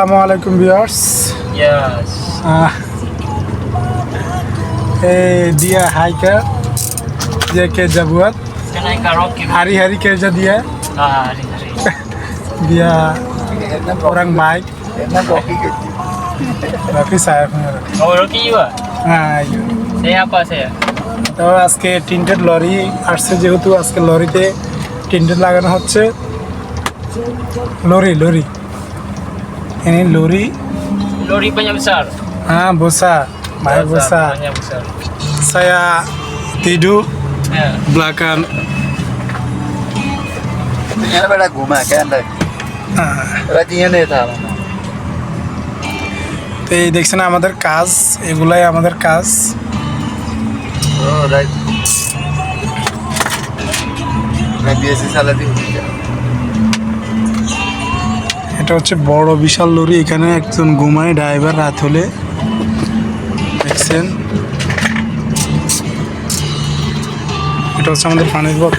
Assalamualaikum viewers. Yes. Dia hiker dia kerja buat Can I karaoke? hari-hari kerja dia Hari-hari. dia orang baik tapi saya punya Oh, Rocky juga? iya। Saya apa saya? তো আজকে tinted lorry আসছে যেহেতু আজকে লরিতে tinted লাগানো হচ্ছে lorry lorry ini lori Lori banyak besar. besar banyak besar Banyak besar. saya tidur Ya. belakang यहाँ बेटा घुमा क्या अंदर रात यहाँ नहीं था তো এই দেখছেন আমাদের কাজ এগুলাই আমাদের কাজ ओ रात मैं बीएससी साला थी এটা হচ্ছে বড় বিশাল লরি এখানে একজন ঘুমায় ড্রাইভার রাত হলে দেখছেন এটা হচ্ছে আমাদের পানির বক